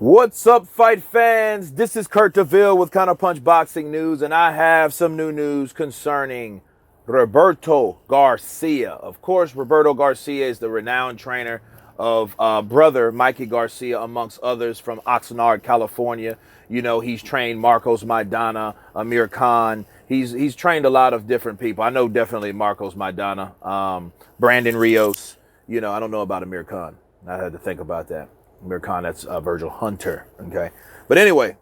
What's up, fight fans? This is Kurt DeVille with Counterpunch Boxing News, and I have some new news concerning Roberto Garcia. Of course, Roberto Garcia is the renowned trainer of brother Mikey Garcia, amongst others, from Oxnard, California. You know, he's trained Marcos Maidana, Amir Khan. He's trained a lot of different people. I know definitely Marcos Maidana, Brandon Rios. You know, I don't know about Amir Khan. I had to think about that. Amir Khan, that's Virgil Hunter, okay? But anyway,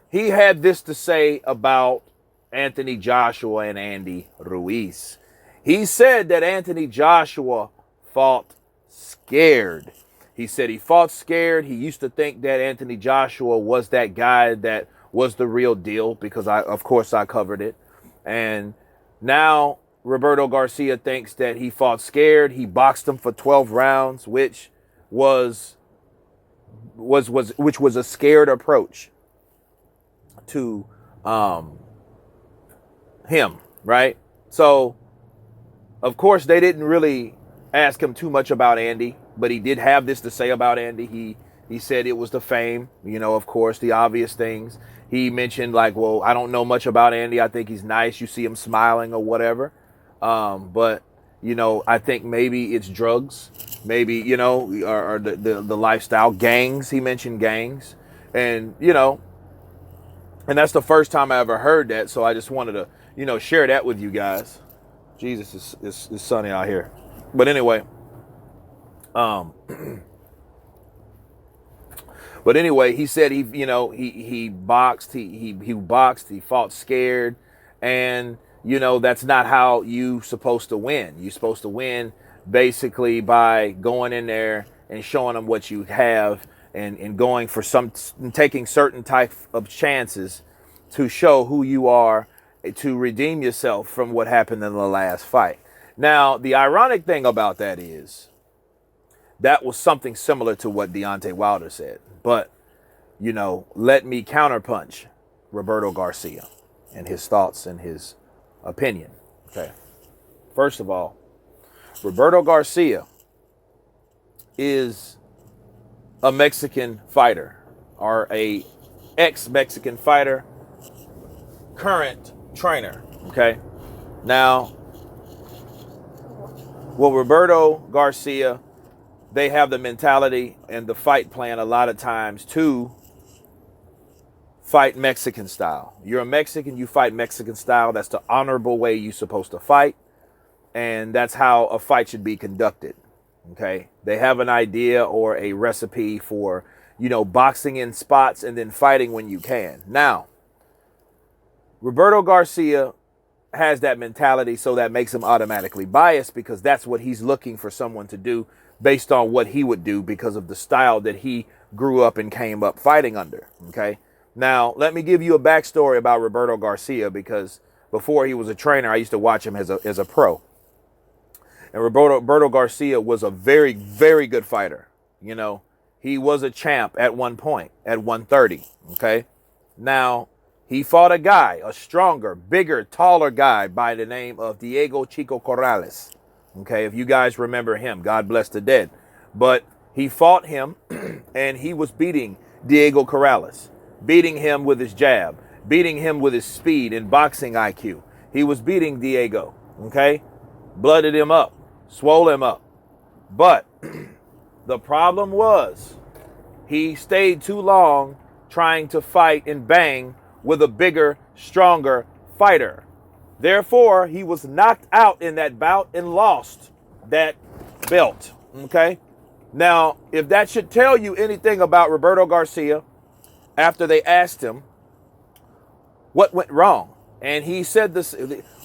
he had this to say about Anthony Joshua and Andy Ruiz. He said that Anthony Joshua fought scared. He said he fought scared. He used to think that Anthony Joshua was that guy that was the real deal because, of course, I covered it. And now Roberto Garcia thinks that he fought scared. He boxed him for 12 rounds, which was a scared approach to him, right? So, of course, they didn't really ask him too much about Andy, but he did have this to say about Andy. He said it was the fame, you know, of course, the obvious things. He mentioned, like, well, I don't know much about Andy. I think he's nice. You see him smiling or whatever. But, you know, I think maybe it's drugs. Maybe, you know, or the lifestyle. Gangs, he mentioned gangs. And, you know, and that's the first time I ever heard that. So I just wanted to, you know, share that with you guys. Jesus, it's sunny out here. But anyway, but anyway, he said he boxed, he boxed, he fought scared. And, you know, that's not how you supposed to win. You're supposed to win basically by going in there and showing them what you have and going for taking certain type of chances to show who you are, to redeem yourself from what happened in the last fight. Now, the ironic thing about that is that was something similar to what Deontay Wilder said. But, you know, let me counterpunch Roberto Garcia and his thoughts and his opinion. Okay. First of all, Roberto Garcia is a Mexican fighter, or a ex-Mexican fighter, current trainer, okay? Now, well, Roberto Garcia, they have the mentality and the fight plan a lot of times to fight Mexican style. You're a Mexican, you fight Mexican style. That's the honorable way you're supposed to fight. And that's how a fight should be conducted, okay? They have an idea or a recipe for, you know, boxing in spots and then fighting when you can. Now, Roberto Garcia has that mentality, so that makes him automatically biased because that's what he's looking for someone to do based on what he would do because of the style that he grew up and came up fighting under, okay? Now, let me give you a backstory about Roberto Garcia because before he was a trainer, I used to watch him as a pro. And Roberto Garcia was a very, very good fighter. You know, he was a champ at one point, at 130, okay? Now, he fought a guy, a stronger, bigger, taller guy by the name of Diego Chico Corrales, okay? If you guys remember him, God bless the dead. But he fought him, and he was beating Diego Corrales, beating him with his jab, beating him with his speed and boxing IQ. He was beating Diego, okay? Blooded him up, swole him up. But the problem was he stayed too long trying to fight and bang with a bigger, stronger fighter. Therefore, he was knocked out in that bout and lost that belt, okay? Now, if that should tell you anything about Roberto Garcia, after they asked him what went wrong, and he said this,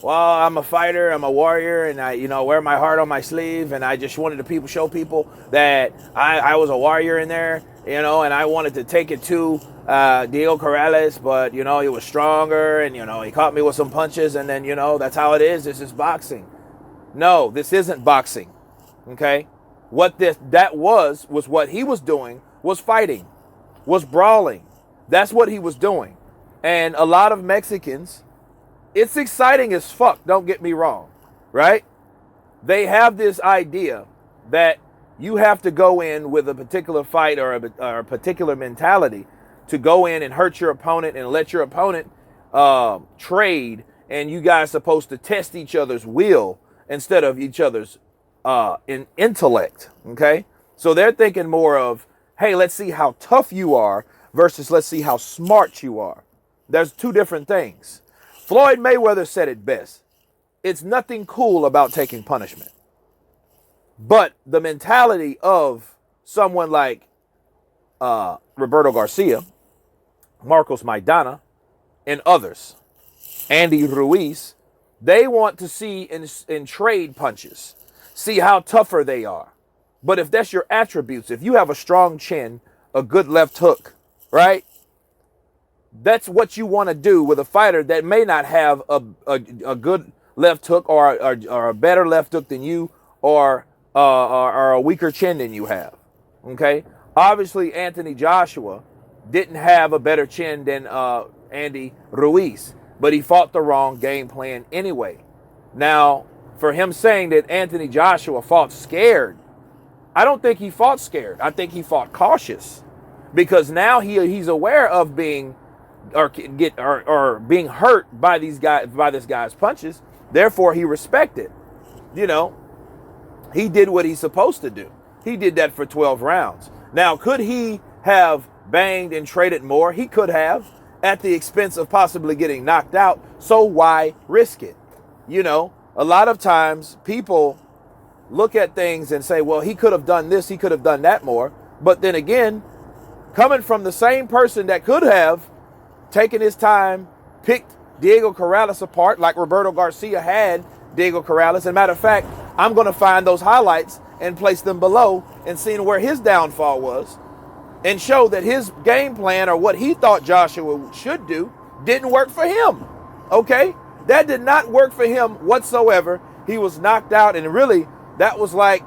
well, I'm a fighter, I'm a warrior, and I, you know, wear my heart on my sleeve, and I just wanted to show people that I was a warrior in there, you know, and I wanted to take it to Diego Corrales, but, you know, he was stronger, and, you know, he caught me with some punches, and then, you know, that's how it is. This is boxing. No, this isn't boxing, okay? What that was what he was doing was fighting, was brawling. That's what he was doing. And a lot of Mexicans, it's exciting as fuck, don't get me wrong, right? They have this idea that you have to go in with a particular fight or a particular mentality to go in and hurt your opponent and let your opponent trade, and you guys supposed to test each other's will instead of each other's intellect, okay? So they're thinking more of, hey, let's see how tough you are versus let's see how smart you are. There's two different things. Floyd Mayweather said it best. It's nothing cool about taking punishment. But the mentality of someone like Roberto Garcia, Marcos Maidana, and others, Andy Ruiz, they want to see in trade punches, see how tougher they are. But if that's your attributes, if you have a strong chin, a good left hook, right? That's what you want to do with a fighter that may not have a good left hook or a better left hook than you, or a weaker chin than you have, okay? Obviously, Anthony Joshua didn't have a better chin than Andy Ruiz, but he fought the wrong game plan anyway. Now, for him saying that Anthony Joshua fought scared, I don't think he fought scared. I think he fought cautious, because now he's aware of being being hurt by this guy's punches. Therefore, he respected. You know, he did what he's supposed to do. He did that for 12 rounds. Now, could he have banged and traded more? He could have, at the expense of possibly getting knocked out. So why risk it? You know, a lot of times people look at things and say, well, he could have done this, he could have done that more. But then again, coming from the same person that could have taken his time, picked Diego Corrales apart like Roberto Garcia had Diego Corrales. As a matter of fact, I'm going to find those highlights and place them below and seeing where his downfall was, and show that his game plan, or what he thought Joshua should do, didn't work for him. Okay? That did not work for him whatsoever. He was knocked out, and really, that was like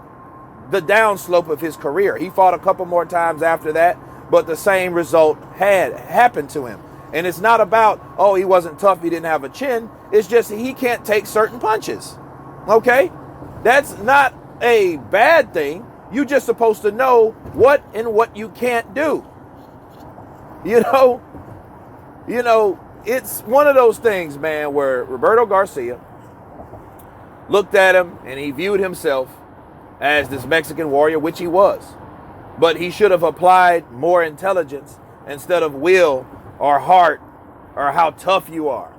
the downslope of his career. He fought a couple more times after that, but the same result had happened to him. And it's not about, oh, he wasn't tough, he didn't have a chin. It's just he can't take certain punches. Okay? That's not a bad thing. You're just supposed to know what and what you can't do. You know, it's one of those things, man, where Roberto Garcia looked at him and he viewed himself as this Mexican warrior, which he was. But he should have applied more intelligence instead of will or heart or how tough you are.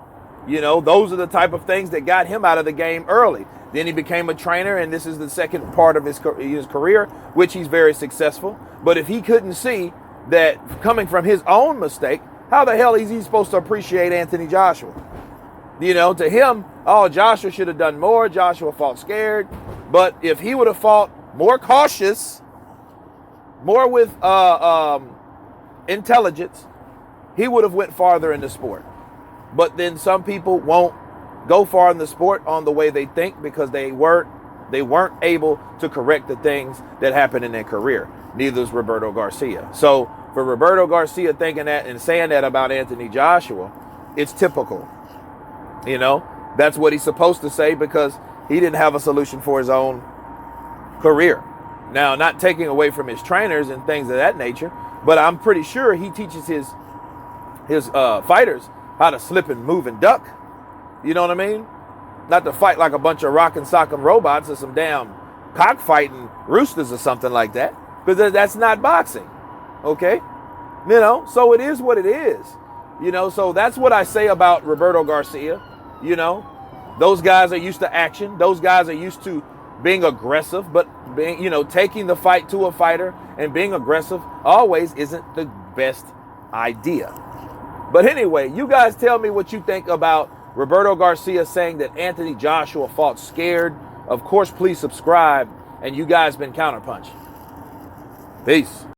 You know, those are the type of things that got him out of the game early. Then he became a trainer, and this is the second part of his career, which he's very successful. But if he couldn't see that coming from his own mistake, how the hell is he supposed to appreciate Anthony Joshua? You know, to him, oh, Joshua should have done more. Joshua fought scared. But if he would have fought more cautious, more with intelligence, he would have went farther in the sport. But then some people won't go far in the sport on the way they think, because they weren't able to correct the things that happened in their career. Neither is Roberto Garcia. So for Roberto Garcia thinking that and saying that about Anthony Joshua, it's typical. You know, that's what he's supposed to say, because he didn't have a solution for his own career. Now, not taking away from his trainers and things of that nature, but I'm pretty sure he teaches his fighters how to slip and move and duck. You know what I mean? Not to fight like a bunch of rock and sock'em robots or some damn cockfighting roosters or something like that, because that's not boxing. Okay? You know, so it is what it is. You know, so that's what I say about Roberto Garcia. You know, those guys are used to action. Those guys are used to being aggressive, but being, you know, taking the fight to a fighter and being aggressive always isn't the best idea. But anyway, you guys tell me what you think about Roberto Garcia saying that Anthony Joshua fought scared. Of course, please subscribe. And you guys been Counterpunch. Peace.